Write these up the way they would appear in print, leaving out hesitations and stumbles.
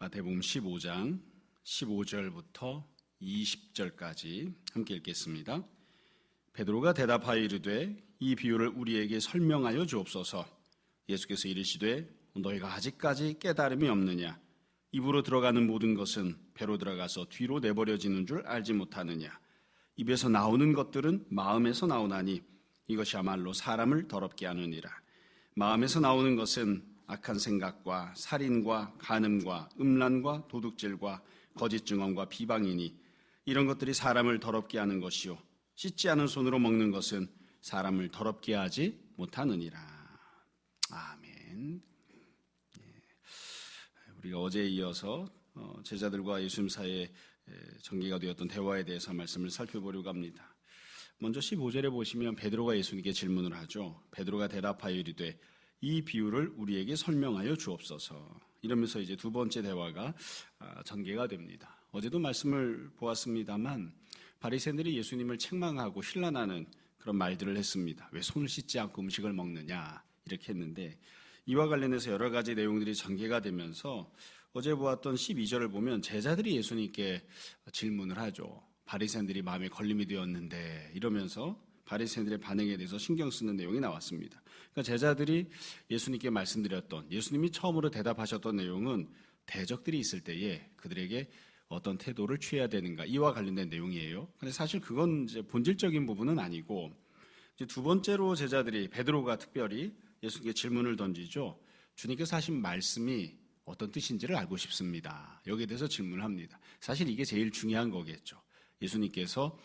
마태복음 15장 15절부터 20절까지 함께 읽겠습니다. 베드로가 대답하여 이르되 이 비유를 우리에게 설명하여 주옵소서. 예수께서 이르시되 너희가 아직까지 깨달음이 없느냐? 입으로 들어가는 모든 것은 배로 들어가서 뒤로 내버려지는 줄 알지 못하느냐? 입에서 나오는 것들은 마음에서 나오나니 이것이야말로 사람을 더럽게 하느니라. 마음에서 나오는 것은 악한 생각과 살인과 간음과 음란과 도둑질과 거짓 증언과 비방이니 이런 것들이 사람을 더럽게 하는 것이요 씻지 않은 손으로 먹는 것은 사람을 더럽게 하지 못하느니라. 아멘. 우리가 어제에 이어서 제자들과 예수님 사이에 전개가 되었던 대화에 대해서 말씀을 살펴보려고 합니다. 먼저 15절에 보시면 베드로가 예수님께 질문을 하죠. 베드로가 대답하여 이르되 이 비유를 우리에게 설명하여 주옵소서. 이러면서 이제 두 번째 대화가 전개가 됩니다. 어제도 말씀을 보았습니다만 바리새인들이 예수님을 책망하고 신란하는 그런 말들을 했습니다. 왜 손을 씻지 않고 음식을 먹느냐 이렇게 했는데 이와 관련해서 여러 가지 내용들이 전개가 되면서 어제 보았던 12절을 보면 제자들이 예수님께 질문을 하죠. 바리새인들이 마음에 걸림이 되었는데 이러면서 바리새인들의 반응에 대해서 신경 쓰는 내용이 나왔습니다. 그러니까 제자들이 예수님께 말씀드렸던 예수님이 처음으로 대답하셨던 내용은 대적들이 있을 때에 그들에게 어떤 태도를 취해야 되는가 이와 관련된 내용이에요. 그런데 사실 그건 이제 본질적인 부분은 아니고 이제 두 번째로 제자들이 베드로가 특별히 예수님께 질문을 던지죠. 주님께서 하신 말씀이 어떤 뜻인지를 알고 싶습니다. 여기에 대해서 질문을 합니다. 사실 이게 제일 중요한 거겠죠. 예수님께서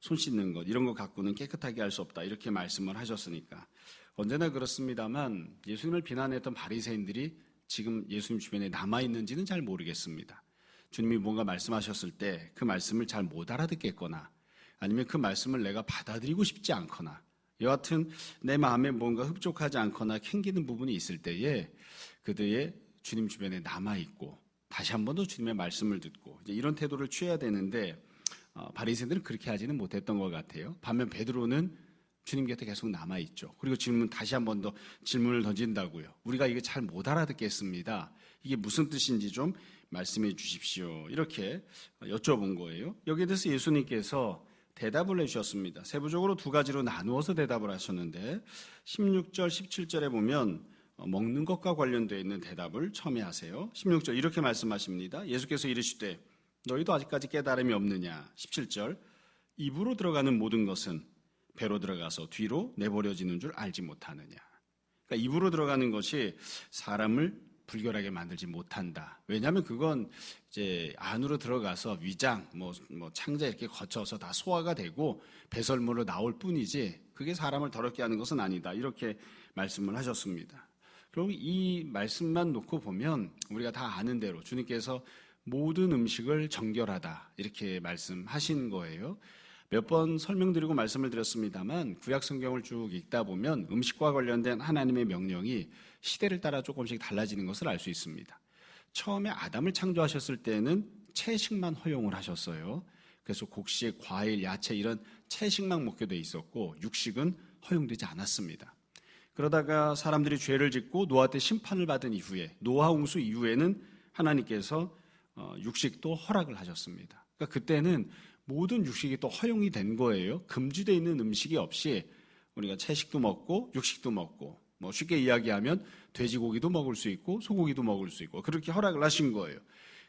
손 씻는 것 이런 거 갖고는 깨끗하게 할 수 없다 이렇게 말씀을 하셨으니까 언제나 그렇습니다만 예수님을 비난했던 바리새인들이 지금 예수님 주변에 남아있는지는 잘 모르겠습니다. 주님이 뭔가 말씀하셨을 때 그 말씀을 잘 못 알아듣겠거나 아니면 그 말씀을 내가 받아들이고 싶지 않거나 여하튼 내 마음에 뭔가 흡족하지 않거나 캥기는 부분이 있을 때에 그들의 주님 주변에 남아있고 다시 한 번 더 주님의 말씀을 듣고 이제 이런 태도를 취해야 되는데 바리새인들은 그렇게 하지는 못했던 것 같아요. 반면 베드로는 주님 곁에 계속 남아있죠. 그리고 다시 한 번 더 질문을 던진다고요. 우리가 이게 잘 못 알아듣겠습니다. 이게 무슨 뜻인지 좀 말씀해 주십시오. 이렇게 여쭤본 거예요. 여기에 대해서 예수님께서 대답을 해주셨습니다. 세부적으로 두 가지로 나누어서 대답을 하셨는데 16절, 17절에 보면 먹는 것과 관련되어 있는 대답을 처음에 하세요. 16절 이렇게 말씀하십니다. 예수께서 이르시되 너희도 아직까지 깨달음이 없느냐. 17절 입으로 들어가는 모든 것은 배로 들어가서 뒤로 내버려지는 줄 알지 못하느냐. 그러니까 입으로 들어가는 것이 사람을 불결하게 만들지 못한다. 왜냐하면 그건 이제 안으로 들어가서 위장, 창자 이렇게 거쳐서 다 소화가 되고 배설물로 나올 뿐이지 그게 사람을 더럽게 하는 것은 아니다. 이렇게 말씀을 하셨습니다. 그럼 이 말씀만 놓고 보면 우리가 다 아는 대로 주님께서 모든 음식을 정결하다 이렇게 말씀하신 거예요. 몇 번 설명드리고 말씀을 드렸습니다만 구약 성경을 쭉 읽다 보면 음식과 관련된 하나님의 명령이 시대를 따라 조금씩 달라지는 것을 알 수 있습니다. 처음에 아담을 창조하셨을 때는 채식만 허용을 하셨어요. 그래서 곡식, 과일, 야채 이런 채식만 먹게 돼 있었고 육식은 허용되지 않았습니다. 그러다가 사람들이 죄를 짓고 노아 때 심판을 받은 이후에 노아 홍수 이후에는 하나님께서 육식도 허락을 하셨습니다. 그러니까 그때는 모든 육식이 또 허용이 된 거예요. 금지되어 있는 음식이 없이 우리가 채식도 먹고 육식도 먹고 쉽게 이야기하면 돼지고기도 먹을 수 있고 소고기도 먹을 수 있고 그렇게 허락을 하신 거예요.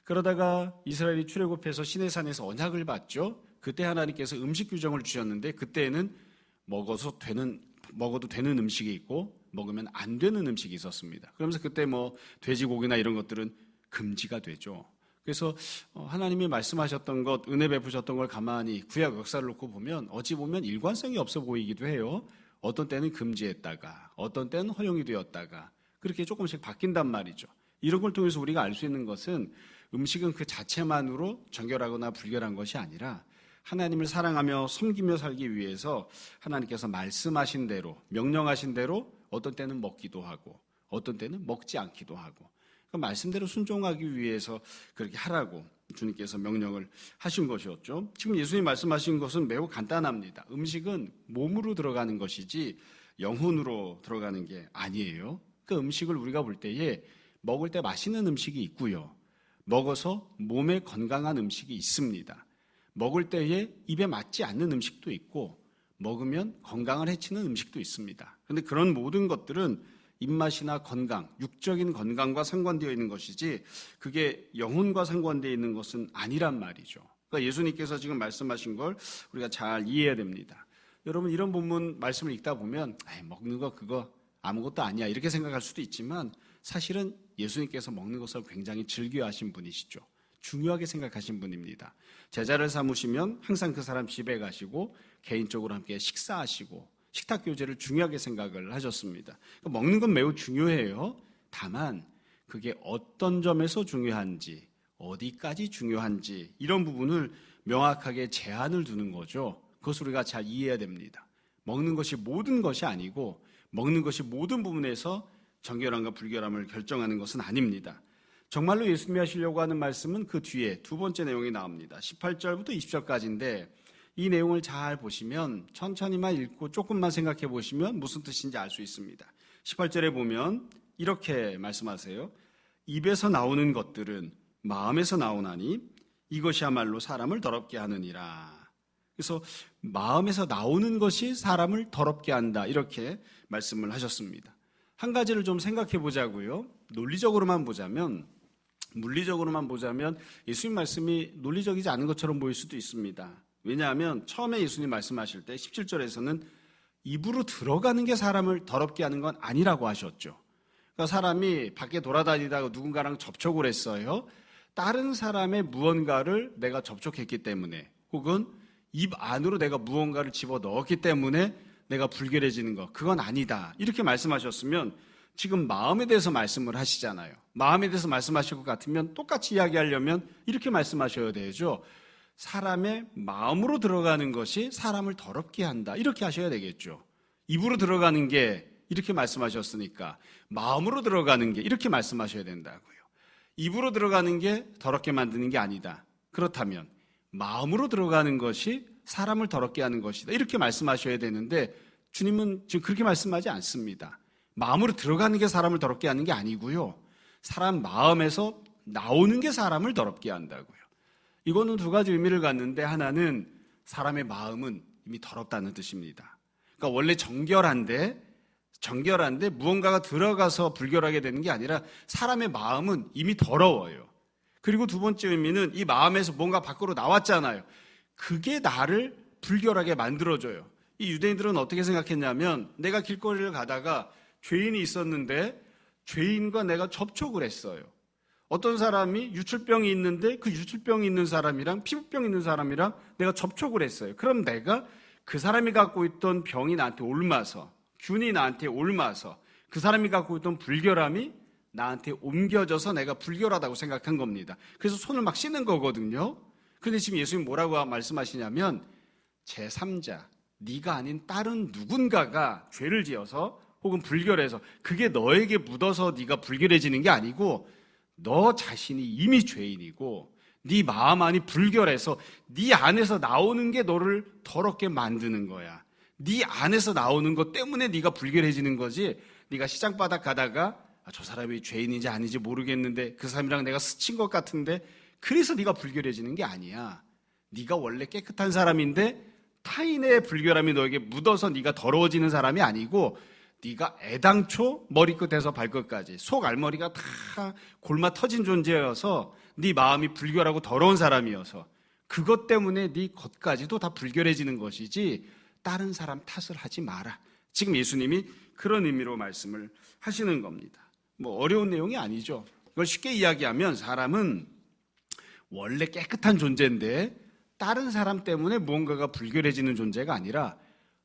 그러다가 이스라엘이 출애굽해서 시내산에서 언약을 받죠. 그때 하나님께서 음식 규정을 주셨는데 그때는 먹어도 되는 음식이 있고 먹으면 안 되는 음식이 있었습니다. 그러면서 그때 돼지고기나 이런 것들은 금지가 되죠. 그래서 하나님이 말씀하셨던 것, 은혜 베푸셨던 걸 가만히 구약 역사를 놓고 보면 어찌 보면 일관성이 없어 보이기도 해요. 어떤 때는 금지했다가 어떤 때는 허용이 되었다가 그렇게 조금씩 바뀐단 말이죠. 이런 걸 통해서 우리가 알 수 있는 것은 음식은 그 자체만으로 정결하거나 불결한 것이 아니라 하나님을 사랑하며 섬기며 살기 위해서 하나님께서 말씀하신 대로 명령하신 대로 어떤 때는 먹기도 하고 어떤 때는 먹지 않기도 하고 그 말씀대로 순종하기 위해서 그렇게 하라고 주님께서 명령을 하신 것이었죠. 지금 예수님이 말씀하신 것은 매우 간단합니다. 음식은 몸으로 들어가는 것이지 영혼으로 들어가는 게 아니에요. 그 음식을 우리가 볼 때에 먹을 때 맛있는 음식이 있고요. 먹어서 몸에 건강한 음식이 있습니다. 먹을 때에 입에 맞지 않는 음식도 있고 먹으면 건강을 해치는 음식도 있습니다. 그런데 그런 모든 것들은 입맛이나 건강, 육적인 건강과 상관되어 있는 것이지 그게 영혼과 상관되어 있는 것은 아니란 말이죠. 그러니까 예수님께서 지금 말씀하신 걸 우리가 잘 이해해야 됩니다. 여러분 이런 본문 말씀을 읽다 보면 먹는 거 그거 아무것도 아니야 이렇게 생각할 수도 있지만 사실은 예수님께서 먹는 것을 굉장히 즐겨하신 분이시죠. 중요하게 생각하신 분입니다. 제자를 삼으시면 항상 그 사람 집에 가시고 개인적으로 함께 식사하시고 식탁 교제를 중요하게 생각을 하셨습니다. 먹는 건 매우 중요해요. 다만 그게 어떤 점에서 중요한지 어디까지 중요한지 이런 부분을 명확하게 제한을 두는 거죠. 그것을 우리가 잘 이해해야 됩니다. 먹는 것이 모든 것이 아니고 먹는 것이 모든 부분에서 정결함과 불결함을 결정하는 것은 아닙니다. 정말로 예수님이 하시려고 하는 말씀은 그 뒤에 두 번째 내용이 나옵니다. 18절부터 20절까지인데 이 내용을 잘 보시면 천천히만 읽고 조금만 생각해 보시면 무슨 뜻인지 알 수 있습니다. 18절에 보면 이렇게 말씀하세요. 입에서 나오는 것들은 마음에서 나오나니 이것이야말로 사람을 더럽게 하느니라. 그래서 마음에서 나오는 것이 사람을 더럽게 한다 이렇게 말씀을 하셨습니다. 한 가지를 좀 생각해 보자고요. 논리적으로만 보자면 물리적으로만 보자면 예수님 말씀이 논리적이지 않은 것처럼 보일 수도 있습니다. 왜냐하면 처음에 예수님 말씀하실 때 17절에서는 입으로 들어가는 게 사람을 더럽게 하는 건 아니라고 하셨죠. 그러니까 사람이 밖에 돌아다니다가 누군가랑 접촉을 했어요. 다른 사람의 무언가를 내가 접촉했기 때문에 혹은 입 안으로 내가 무언가를 집어넣었기 때문에 내가 불결해지는 것 그건 아니다 이렇게 말씀하셨으면 지금 마음에 대해서 말씀을 하시잖아요. 마음에 대해서 말씀하실 것 같으면 똑같이 이야기하려면 이렇게 말씀하셔야 되죠. 사람의 마음으로 들어가는 것이 사람을 더럽게 한다 이렇게 하셔야 되겠죠. 입으로 들어가는 게 이렇게 말씀하셨으니까 마음으로 들어가는 게 이렇게 말씀하셔야 된다고요. 입으로 들어가는 게 더럽게 만드는 게 아니다. 그렇다면 마음으로 들어가는 것이 사람을 더럽게 하는 것이다 이렇게 말씀하셔야 되는데 주님은 지금 그렇게 말씀하지 않습니다. 마음으로 들어가는 게 사람을 더럽게 하는 게 아니고요. 사람 마음에서 나오는 게 사람을 더럽게 한다고요. 이거는 두 가지 의미를 갖는데 하나는 사람의 마음은 이미 더럽다는 뜻입니다. 그러니까 원래 정결한데 무언가가 들어가서 불결하게 되는 게 아니라 사람의 마음은 이미 더러워요. 그리고 두 번째 의미는 이 마음에서 뭔가 밖으로 나왔잖아요. 그게 나를 불결하게 만들어줘요. 이 유대인들은 어떻게 생각했냐면 내가 길거리를 가다가 죄인이 있었는데 죄인과 내가 접촉을 했어요. 어떤 사람이 유출병이 있는데 그 유출병이 있는 사람이랑 피부병이 있는 사람이랑 내가 접촉을 했어요. 그럼 내가 그 사람이 갖고 있던 병이 나한테 옮아서 균이 나한테 옮아서 그 사람이 갖고 있던 불결함이 나한테 옮겨져서 내가 불결하다고 생각한 겁니다. 그래서 손을 막 씻는 거거든요. 그런데 지금 예수님 뭐라고 말씀하시냐면 제3자, 네가 아닌 다른 누군가가 죄를 지어서 혹은 불결해서 그게 너에게 묻어서 네가 불결해지는 게 아니고 너 자신이 이미 죄인이고 네 마음 안이 불결해서 네 안에서 나오는 게 너를 더럽게 만드는 거야. 네 안에서 나오는 것 때문에 네가 불결해지는 거지. 네가 시장바닥 가다가 저 사람이 죄인인지 아닌지 모르겠는데 그 사람이랑 내가 스친 것 같은데 그래서 네가 불결해지는 게 아니야. 네가 원래 깨끗한 사람인데 타인의 불결함이 너에게 묻어서 네가 더러워지는 사람이 아니고 네가 애당초 머리끝에서 발끝까지 속 알머리가 다 골마 터진 존재여서 네 마음이 불결하고 더러운 사람이어서 그것 때문에 네 겉까지도 다 불결해지는 것이지 다른 사람 탓을 하지 마라. 지금 예수님이 그런 의미로 말씀을 하시는 겁니다. 뭐 어려운 내용이 아니죠. 이걸 쉽게 이야기하면 사람은 원래 깨끗한 존재인데 다른 사람 때문에 무언가가 불결해지는 존재가 아니라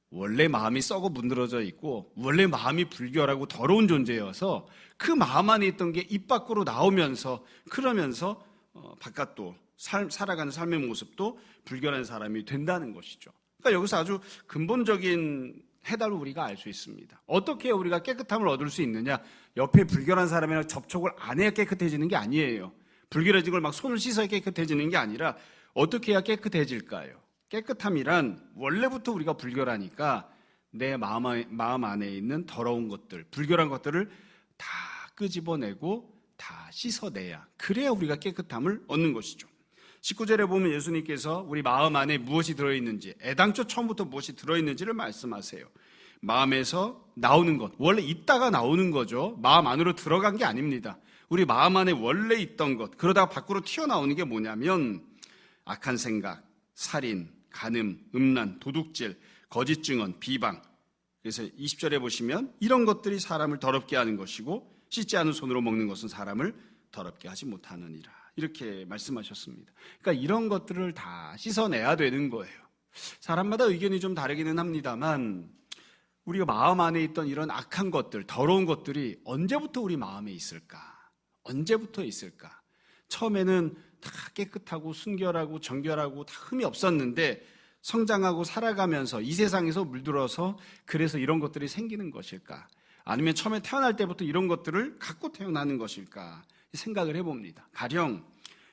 원래 마음이 썩어 문드러져 있고 원래 마음이 불결하고 더러운 존재여서 그 마음 안에 있던 게 입 밖으로 나오면서 그러면서 바깥도 살아가는 삶의 모습도 불결한 사람이 된다는 것이죠. 그러니까 여기서 아주 근본적인 해답을 우리가 알 수 있습니다. 어떻게 우리가 깨끗함을 얻을 수 있느냐? 옆에 불결한 사람이랑 접촉을 안 해야 깨끗해지는 게 아니에요. 불결해진 걸 막 손을 씻어야 깨끗해지는 게 아니라 어떻게 해야 깨끗해질까요? 깨끗함이란 원래부터 우리가 불결하니까 내 마음 안에 있는 더러운 것들, 불결한 것들을 다 끄집어내고 다 씻어내야, 그래야 우리가 깨끗함을 얻는 것이죠. 19절에 보면 예수님께서 우리 마음 안에 무엇이 들어있는지, 애당초 처음부터 무엇이 들어있는지를 말씀하세요. 마음에서 나오는 것, 원래 있다가 나오는 거죠. 마음 안으로 들어간 게 아닙니다. 우리 마음 안에 원래 있던 것, 그러다가 밖으로 튀어나오는 게 뭐냐면 악한 생각, 살인, 간음, 음란, 도둑질, 거짓 증언, 비방. 그래서 20절에 보시면 이런 것들이 사람을 더럽게 하는 것이고 씻지 않은 손으로 먹는 것은 사람을 더럽게 하지 못하느니라, 이렇게 말씀하셨습니다. 그러니까 이런 것들을 다 씻어내야 되는 거예요. 사람마다 의견이 좀 다르기는 합니다만 우리가 마음 안에 있던 이런 악한 것들, 더러운 것들이 언제부터 우리 마음에 있을까? 언제부터 있을까? 처음에는 다 깨끗하고 순결하고 정결하고 다 흠이 없었는데 성장하고 살아가면서 이 세상에서 물들어서 그래서 이런 것들이 생기는 것일까? 아니면 처음에 태어날 때부터 이런 것들을 갖고 태어나는 것일까? 생각을 해봅니다. 가령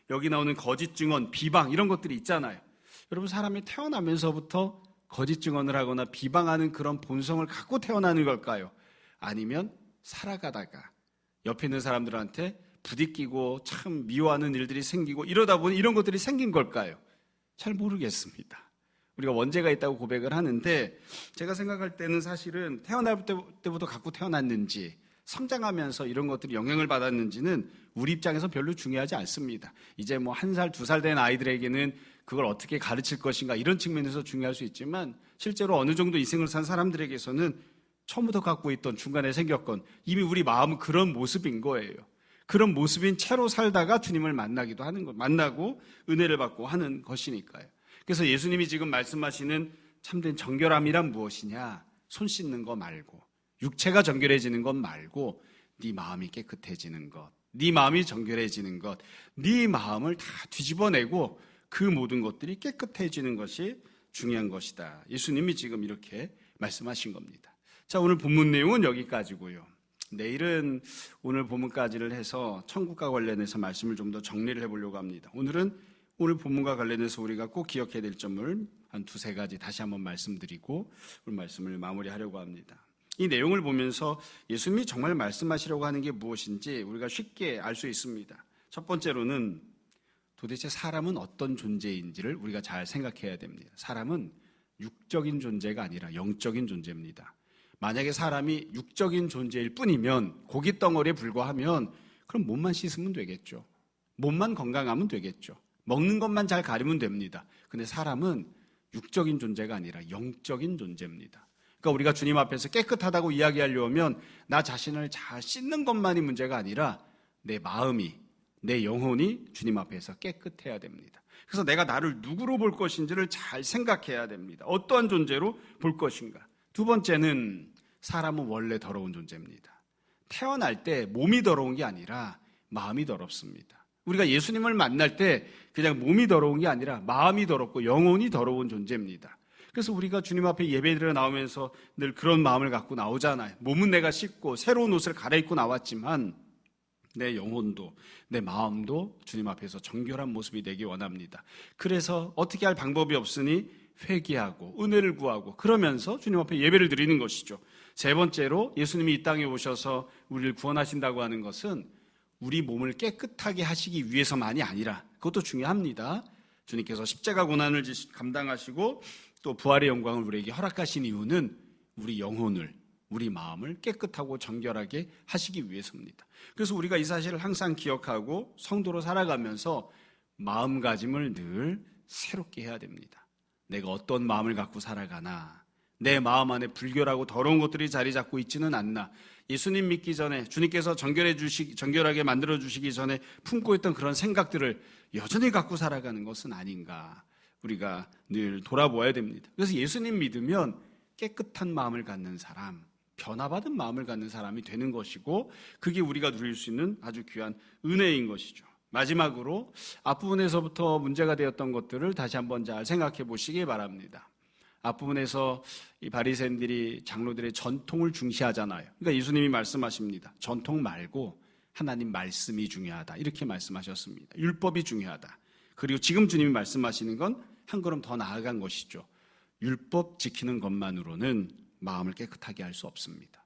여기 나오는 거짓 증언, 비방 이런 것들이 있잖아요. 여러분, 사람이 태어나면서부터 거짓 증언을 하거나 비방하는 그런 본성을 갖고 태어나는 걸까요? 아니면 살아가다가 옆에 있는 사람들한테 부딪히고 참 미워하는 일들이 생기고 이러다 보니 이런 것들이 생긴 걸까요? 잘 모르겠습니다. 우리가 원죄가 있다고 고백을 하는데 제가 생각할 때는 사실은 태어날 때부터 갖고 태어났는지 성장하면서 이런 것들이 영향을 받았는지는 우리 입장에서 별로 중요하지 않습니다. 이제 뭐 1살, 2살 된 아이들에게는 그걸 어떻게 가르칠 것인가 이런 측면에서 중요할 수 있지만 실제로 어느 정도 인생을 산 사람들에게서는 처음부터 갖고 있던 중간에 생겼건 이미 우리 마음은 그런 모습인 거예요. 그런 모습인 채로 살다가 주님을 만나기도 하는 것, 만나고 은혜를 받고 하는 것이니까요. 그래서 예수님이 지금 말씀하시는 참된 정결함이란 무엇이냐? 손 씻는 거 말고, 육체가 정결해지는 것 말고 네 마음이 깨끗해지는 것, 네 마음이 정결해지는 것, 네 마음을 다 뒤집어내고 그 모든 것들이 깨끗해지는 것이 중요한 것이다. 예수님이 지금 이렇게 말씀하신 겁니다. 자, 오늘 본문 내용은 여기까지고요. 내일은 오늘 본문까지를 해서 천국과 관련해서 말씀을 좀 더 정리를 해보려고 합니다. 오늘은 오늘 본문과 관련해서 우리가 꼭 기억해야 될 점을 한 2-3가지 다시 한번 말씀드리고 오늘 말씀을 마무리하려고 합니다. 이 내용을 보면서 예수님이 정말 말씀하시려고 하는 게 무엇인지 우리가 쉽게 알 수 있습니다. 첫 번째로는 도대체 사람은 어떤 존재인지를 우리가 잘 생각해야 됩니다. 사람은 육적인 존재가 아니라 영적인 존재입니다. 만약에 사람이 육적인 존재일 뿐이면 고깃덩어리에 불과하면 그럼 몸만 씻으면 되겠죠. 몸만 건강하면 되겠죠. 먹는 것만 잘 가리면 됩니다. 근데 사람은 육적인 존재가 아니라 영적인 존재입니다. 그러니까 우리가 주님 앞에서 깨끗하다고 이야기하려면 나 자신을 잘 씻는 것만이 문제가 아니라 내 마음이, 내 영혼이 주님 앞에서 깨끗해야 됩니다. 그래서 내가 나를 누구로 볼 것인지를 잘 생각해야 됩니다. 어떠한 존재로 볼 것인가. 두 번째는 사람은 원래 더러운 존재입니다. 태어날 때 몸이 더러운 게 아니라 마음이 더럽습니다. 우리가 예수님을 만날 때 그냥 몸이 더러운 게 아니라 마음이 더럽고 영혼이 더러운 존재입니다. 그래서 우리가 주님 앞에 예배드려 나오면서 늘 그런 마음을 갖고 나오잖아요. 몸은 내가 씻고 새로운 옷을 갈아입고 나왔지만 내 영혼도 내 마음도 주님 앞에서 정결한 모습이 되기 원합니다. 그래서 어떻게 할 방법이 없으니 회개하고 은혜를 구하고 그러면서 주님 앞에 예배를 드리는 것이죠. 세 번째로 예수님이 이 땅에 오셔서 우리를 구원하신다고 하는 것은 우리 몸을 깨끗하게 하시기 위해서만이 아니라 그것도 중요합니다. 주님께서 십자가 고난을 감당하시고 또 부활의 영광을 우리에게 허락하신 이유는 우리 영혼을, 우리 마음을 깨끗하고 정결하게 하시기 위해서입니다. 그래서 우리가 이 사실을 항상 기억하고 성도로 살아가면서 마음가짐을 늘 새롭게 해야 됩니다. 내가 어떤 마음을 갖고 살아가나, 내 마음 안에 불결하고 더러운 것들이 자리 잡고 있지는 않나, 예수님 믿기 전에 주님께서 정결하게 만들어 주시기 전에 품고 있던 그런 생각들을 여전히 갖고 살아가는 것은 아닌가, 우리가 늘 돌아보아야 됩니다. 그래서 예수님 믿으면 깨끗한 마음을 갖는 사람, 변화받은 마음을 갖는 사람이 되는 것이고 그게 우리가 누릴 수 있는 아주 귀한 은혜인 것이죠. 마지막으로 앞부분에서부터 문제가 되었던 것들을 다시 한번 잘 생각해 보시기 바랍니다. 앞부분에서 이 바리새인들이 장로들의 전통을 중시하잖아요. 그러니까 예수님이 말씀하십니다. 전통 말고 하나님 말씀이 중요하다, 이렇게 말씀하셨습니다. 율법이 중요하다. 그리고 지금 주님이 말씀하시는 건 한 걸음 더 나아간 것이죠. 율법 지키는 것만으로는 마음을 깨끗하게 할 수 없습니다.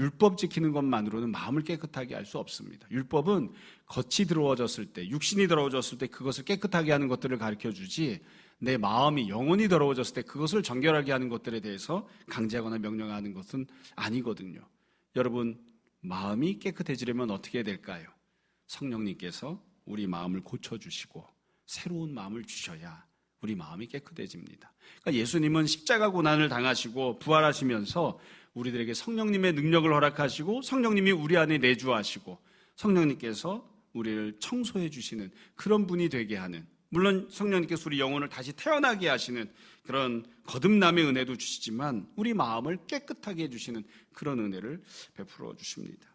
율법 지키는 것만으로는 마음을 깨끗하게 할 수 없습니다. 율법은 겉이 더러워졌을 때, 육신이 더러워졌을 때 그것을 깨끗하게 하는 것들을 가르쳐주지, 내 마음이 영혼이 더러워졌을 때 그것을 정결하게 하는 것들에 대해서 강제하거나 명령하는 것은 아니거든요. 여러분, 마음이 깨끗해지려면 어떻게 해야 될까요? 성령님께서 우리 마음을 고쳐주시고 새로운 마음을 주셔야 우리 마음이 깨끗해집니다. 그러니까 예수님은 십자가 고난을 당하시고 부활하시면서 우리들에게 성령님의 능력을 허락하시고 성령님이 우리 안에 내주하시고 성령님께서 우리를 청소해 주시는 그런 분이 되게 하는, 물론 성령님께서 우리 영혼을 다시 태어나게 하시는 그런 거듭남의 은혜도 주시지만 우리 마음을 깨끗하게 해주시는 그런 은혜를 베풀어 주십니다.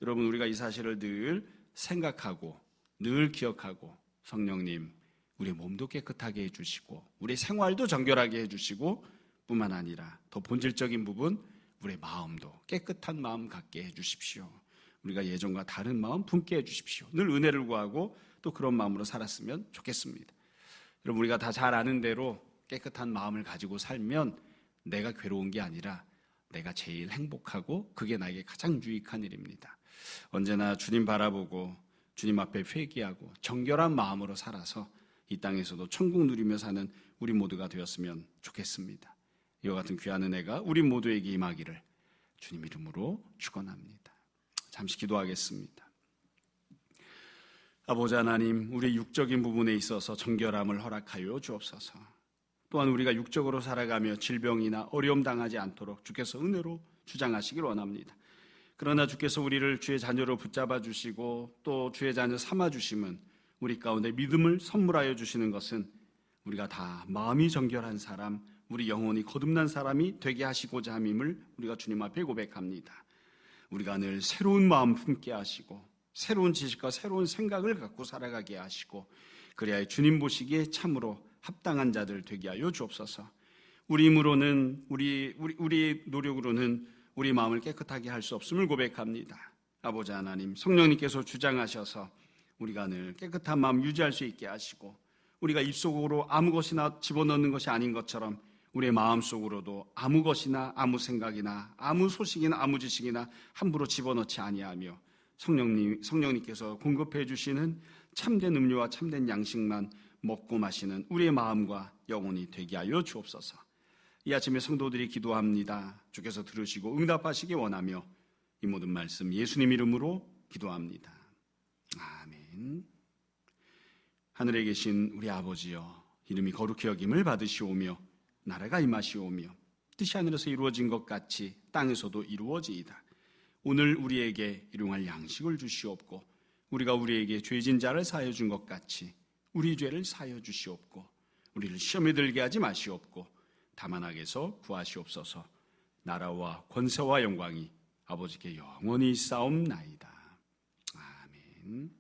여러분, 우리가 이 사실을 늘 생각하고 늘 기억하고, 성령님 우리 몸도 깨끗하게 해주시고 우리 생활도 정결하게 해주시고 뿐만 아니라 더 본질적인 부분, 우리 마음도 깨끗한 마음 갖게 해주십시오. 우리가 예전과 다른 마음 품게 해주십시오. 늘 은혜를 구하고 또 그런 마음으로 살았으면 좋겠습니다. 여러분, 우리가 다 잘 아는 대로 깨끗한 마음을 가지고 살면 내가 괴로운 게 아니라 내가 제일 행복하고 그게 나에게 가장 유익한 일입니다. 언제나 주님 바라보고 주님 앞에 회개하고 정결한 마음으로 살아서 이 땅에서도 천국 누리며 사는 우리 모두가 되었으면 좋겠습니다. 이와 같은 귀한 은혜가 우리 모두에게 임하기를 주님 이름으로 축원합니다. 잠시 기도하겠습니다. 아버지 하나님, 우리 육적인 부분에 있어서 정결함을 허락하여 주옵소서. 또한 우리가 육적으로 살아가며 질병이나 어려움 당하지 않도록 주께서 은혜로 주장하시길 원합니다. 그러나 주께서 우리를 주의 자녀로 붙잡아 주시고 또 주의 자녀 삼아 주심은 우리 가운데 믿음을 선물하여 주시는 것은 우리가 다 마음이 정결한 사람, 우리 영혼이 거듭난 사람이 되게 하시고자 함임을 우리가 주님 앞에 고백합니다. 우리가 늘 새로운 마음 품게 하시고 새로운 지식과 새로운 생각을 갖고 살아가게 하시고, 그래야 주님 보시기에 참으로 합당한 자들 되게 하여 주옵소서. 우리 힘으로는 우리 노력으로는 우리 마음을 깨끗하게 할 수 없음을 고백합니다. 아버지 하나님, 성령님께서 주장하셔서 우리가 늘 깨끗한 마음 유지할 수 있게 하시고, 우리가 입속으로 아무 것이나 집어넣는 것이 아닌 것처럼 우리의 마음속으로도 아무 것이나 아무 생각이나 아무 소식이나 아무 지식이나 함부로 집어넣지 아니하며 성령님께서 공급해 주시는 참된 음료와 참된 양식만 먹고 마시는 우리의 마음과 영혼이 되게 하여 주옵소서. 이 아침에 성도들이 기도합니다. 주께서 들으시고 응답하시기 원하며 이 모든 말씀 예수님 이름으로 기도합니다. 아멘. 하늘에 계신 우리 아버지여, 이름이 거룩히 여김을 받으시오며 나라가 임하시오며 뜻이 하늘에서 이루어진 것 같이 땅에서도 이루어지이다. 오늘 우리에게 일용할 양식을 주시옵고 우리가 우리에게 죄진 자를 사하여 준 것 같이 우리 죄를 사하여 주시옵고 우리를 시험에 들게 하지 마시옵고 다만 악에서 구하시옵소서. 나라와 권세와 영광이 아버지께 영원히 있사옵나이다. 아멘.